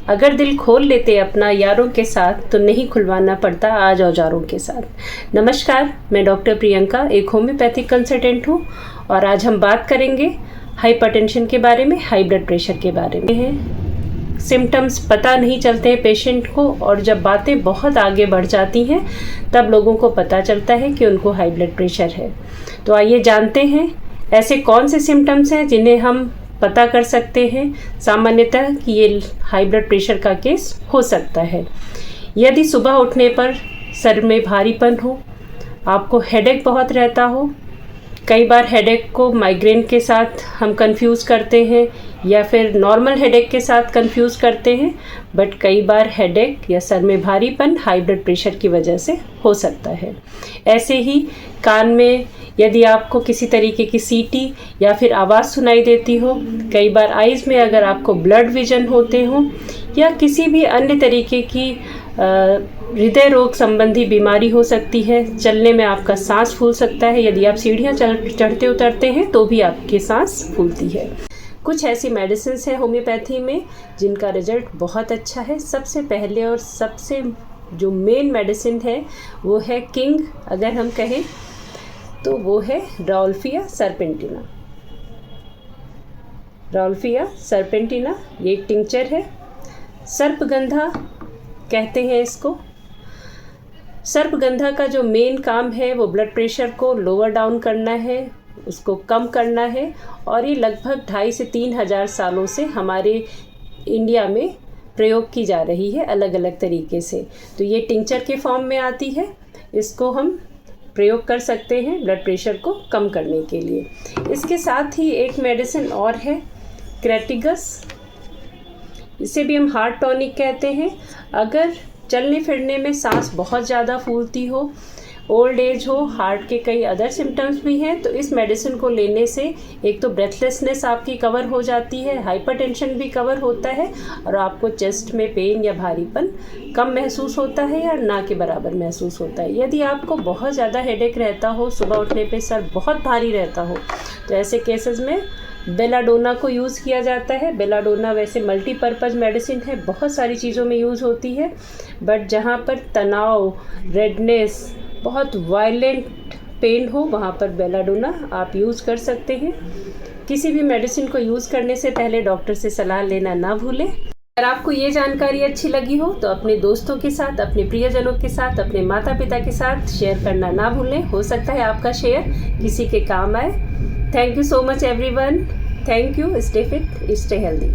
अगर दिल खोल लेते अपना यारों के साथ तो नहीं खुलवाना पड़ता आज औजारों के साथ। नमस्कार, मैं डॉक्टर प्रियंका एक होम्योपैथिक कंसल्टेंट हूँ और आज हम बात करेंगे हाइपरटेंशन के बारे में, हाई ब्लड प्रेशर के बारे में है। सिम्टम्स पता नहीं चलते हैं पेशेंट को और जब बातें बहुत आगे बढ़ जाती हैं तब लोगों को पता चलता है कि उनको हाई ब्लड प्रेशर है। तो आइए जानते हैं ऐसे कौन से सिम्टम्स हैं जिन्हें हम पता कर सकते हैं सामान्यतः कि ये हाई ब्लड प्रेशर का केस हो सकता है। यदि सुबह उठने पर सर में भारीपन हो, आपको हेडेक बहुत रहता हो, कई बार हेडेक को माइग्रेन के साथ हम कंफ्यूज करते हैं या फिर नॉर्मल हेडेक के साथ कंफ्यूज करते हैं, बट कई बार हेडेक या सर में भारीपन हाई ब्लड प्रेशर की वजह से हो सकता है। ऐसे ही कान में यदि आपको किसी तरीके की सीटी या फिर आवाज़ सुनाई देती हो, कई बार आइज़ में अगर आपको ब्लड विजन होते हो या किसी भी अन्य तरीके की हृदय रोग संबंधी बीमारी हो सकती है, चलने में आपका सांस फूल सकता है, यदि आप सीढ़ियाँ चढ़ते उतरते हैं तो भी आपकी सांस फूलती है। कुछ ऐसी मेडिसिन हैं होम्योपैथी में जिनका रिजल्ट बहुत अच्छा है। सबसे पहले और सबसे जो मेन मेडिसिन है वो है किंग, अगर हम कहें तो वो है राउल्फिया सर्पेंटिना। राउल्फिया सर्पेंटिना ये एक टिंचर है। सर्पगंधा कहते हैं इसको। सर्पगंधा का जो मेन काम है वो ब्लड प्रेशर को लोअर डाउन करना है, उसको कम करना है और ये लगभग 2,500 से 3,000 सालों से हमारे इंडिया में प्रयोग की जा रही है अलग अलग तरीके से। तो ये टिंचर के फॉर्म में आती है, इसको हम प्रयोग कर सकते हैं ब्लड प्रेशर को कम करने के लिए। इसके साथ ही एक मेडिसिन और है क्रेटिगस, इसे भी हम हार्ट टॉनिक कहते हैं। अगर चलने फिरने में सांस बहुत ज़्यादा फूलती हो, ओल्ड एज हो, हार्ट के कई अदर सिम्टम्स भी हैं, तो इस मेडिसिन को लेने से एक तो ब्रेथलेसनेस आपकी कवर हो जाती है, हाइपरटेंशन भी कवर होता है और आपको चेस्ट में पेन या भारीपन कम महसूस होता है या ना के बराबर महसूस होता है। यदि आपको बहुत ज़्यादा हेडेक रहता हो, सुबह उठने पे सर बहुत भारी रहता हो, तो ऐसे केसेस में बेलाडोना को यूज़ किया जाता है। बेलाडोना वैसे मल्टीपर्पज़ मेडिसिन है, बहुत सारी चीज़ों में यूज़ होती है, बट जहाँ पर तनाव, रेडनेस, बहुत वायलेंट पेन हो वहाँ पर बेलाडोना आप यूज़ कर सकते हैं। किसी भी मेडिसिन को यूज़ करने से पहले डॉक्टर से सलाह लेना ना भूलें। अगर आपको ये जानकारी अच्छी लगी हो तो अपने दोस्तों के साथ, अपने प्रियजनों के साथ, अपने माता पिता के साथ शेयर करना ना भूलें। हो सकता है आपका शेयर किसी के काम आए। Thank you so much everyone. Thank you. Stay fit, stay healthy.